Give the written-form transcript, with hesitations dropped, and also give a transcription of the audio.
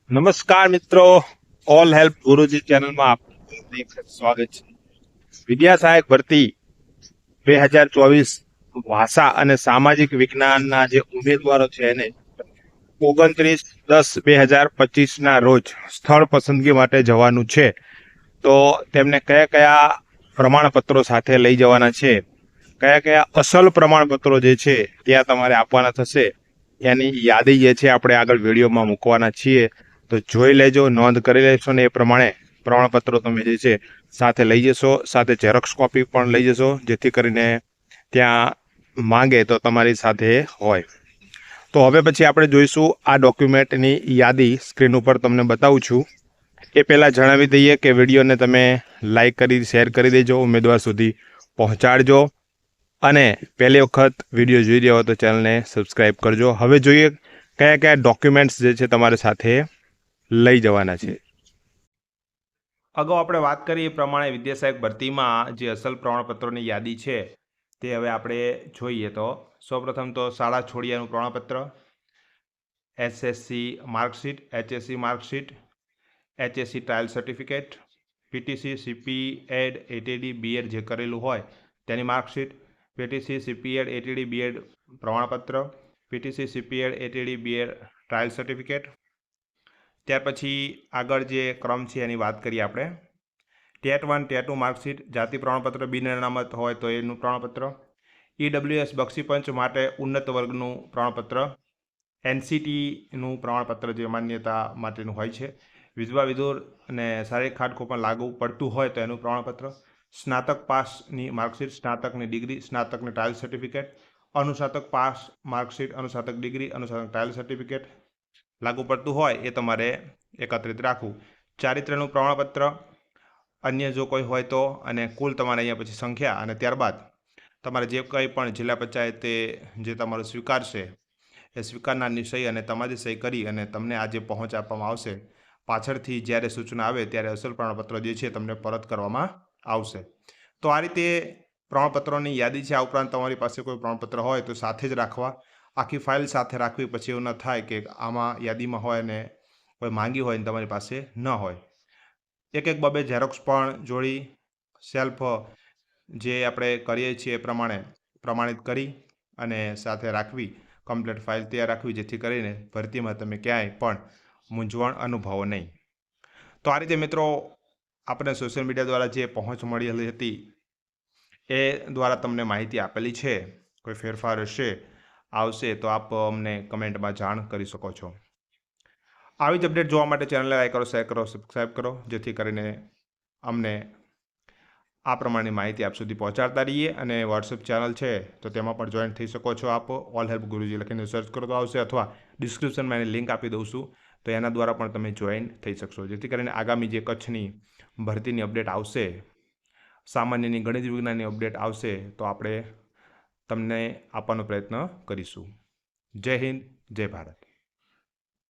નમસ્કાર મિત્રો, all help ગુરુજી ચેનલમાં આપનું એક સ્વાગત છે. વિદ્યા સહાયક ભરતી 2024 ભાષા અને સામાજિક વિજ્ઞાનના જે ઉમેદવારો છે એને 29/10/2025 ના રોજ સ્થળ પસંદગી માટે જવાનું છે. તો તેમને કયા કયા પ્રમાણપત્રો સાથે લઈ જવાના છે, કયા કયા અસલ પ્રમાણપત્રો જે છે ત્યાં તમારે આપવાના થશે, એની યાદી જે છે આપણે આગળ વિડીયોમાં મૂકવાના છીએ. તો જોઈ લેજો, નોંધ કરી લેશો ને એ પ્રમાણે પ્રમાણપત્રો તમે જે છે સાથે લઈ જશો. સાથે ઝેરોક્સ કોપી પણ લઈ જશો, જેથી કરીને ત્યાં માંગે તો તમારી સાથે હોય. તો હવે પછી આપણે જોઈશું આ ડોક્યુમેન્ટની યાદી. સ્ક્રીન ઉપર તમને બતાવું છું. એ પહેલાં જણાવી દઈએ કે વિડીયોને તમે લાઈક કરી શેર કરી દેજો, ઉમેદવાર સુધી પહોંચાડજો અને પહેલી વખત વિડીયો જોઈ રહ્યા હો તો ચેનલને સબસ્ક્રાઈબ કરજો. હવે જોઈએ કયા કયા ડોક્યુમેન્ટ્સ જે છે તમારે સાથે લઈ જવાના છે. અગાઉ આપણે વાત કરી એ પ્રમાણે વિદ્યા સહાયક ભરતીમાં જે અસલ પ્રમાણપત્રોની યાદી છે તે હવે આપણે જોઈએ. તો સૌપ્રથમ તો શાળા છોડિયાનું પ્રમાણપત્ર, SSC marksheet, HSC marksheet, HSC trial certificate, PTC CP Ed ATD BEd જે કરેલું હોય તેની marksheet, PTC CP Ed ATD BEd પ્રમાણપત્ર, PTC CP Ed ATD BEd trial certificate. ત્યાર પછી આગળ જે ક્રમ છે એની વાત કરીએ આપણે. ટેટ 1 ટેટ 2 માર્કશીટ, જાતિ પ્રમાણપત્ર બિન અનામત હોય તો એનું પ્રમાણપત્ર, ઈડબ્લ્યુએસ બક્ષીપંચ માટે ઉન્નત વર્ગનું પ્રમાણપત્ર, એનસીટીનું પ્રમાણપત્ર જે માન્યતા માટેનું હોય છે, વિધવા વિધુર અને શારીરિક ખાડકો પણ લાગુ પડતું હોય તો એનું પ્રમાણપત્ર, સ્નાતક પાસની માર્કશીટ, સ્નાતકની ડિગ્રી, સ્નાતકની ટ્રાયલ સર્ટિફિકેટ, અનુસ્નાતક પાસ માર્કશીટ, અનુસ્નાતક ડિગ્રી, અનુસ્નાતક ટ્રાયલ સર્ટિફિકેટ લાગુ પડતું હોય એ તમારે એકત્રિત રાખવું. ચારિત્ર્યનું પ્રમાણપત્ર અન્ય જો કોઈ હોય તો, અને કુલ તમારે અહીંયા પછી સંખ્યા, અને ત્યારબાદ તમારે જે કંઈ પણ જિલ્લા પંચાયતે જે તમારું સ્વીકારશે એ સ્વીકારનારની સહી અને તમારી સહી કરી અને તમને આજે પહોંચ આપવામાં આવશે. પાછળથી જ્યારે સૂચના આવે ત્યારે અસલ પ્રમાણપત્ર જે છે તમને પરત કરવામાં આવશે. તો આ રીતે પ્રમાણપત્રોની યાદી છે. આ ઉપરાંત તમારી પાસે કોઈ પ્રમાણપત્ર હોય તો સાથે જ રાખવા, આખી ફાઇલ સાથે રાખવી. પછી એવું ન થાય કે આમાં યાદીમાં હોય ને કોઈ માંગી હોય ને તમારી પાસે ન હોય. એક એક બબે ઝેરોક્સ પણ જોડી સેલ્ફ જે આપણે કરીએ છીએ એ પ્રમાણે પ્રમાણિત કરી અને સાથે રાખવી. કમ્પ્લીટ ફાઇલ તૈયાર રાખવી, જેથી કરીને ભરતીમાં તમે ક્યાંય પણ મૂંઝવણ અનુભવો નહીં. તો આ રીતે મિત્રો આપણે સોશિયલ મીડિયા દ્વારા જે પહોંચ મળેલી હતી એ દ્વારા તમને માહિતી આપેલી છે. કોઈ ફેરફાર હશે આવશે તો આપ અમને કમેન્ટમાં જાણ કરી શકો છો. આવી જ અપડેટ જોવા માટે ચેનલને લાઈક કરો, શેર કરો, સબસ્ક્રાઈબ કરો, જેથી કરીને અમને આ પ્રમાણેની માહિતી આપ સુધી પહોંચાડતા રહીએ. અને વોટ્સએપ ચેનલ છે તો તેમાં પણ જોઈન થઈ શકો છો. આપ ઓલ હેલ્પ ગુરુજી લખીને સર્ચ કરો તો આવશે, અથવા ડિસ્ક્રિપ્શનમાં એની લિંક આપી દઉં છું તો એના દ્વારા પણ તમે જોઈન થઈ શકશો, જેથી કરીને આગામી જે કચ્છની ભરતીની અપડેટ આવશે, સામાન્યની ગણિત વિજ્ઞાનની અપડેટ આવશે તો આપણે તમને આપવાનો પ્રયત્ન કરીશું. જય હિન્દ, જય ભારત.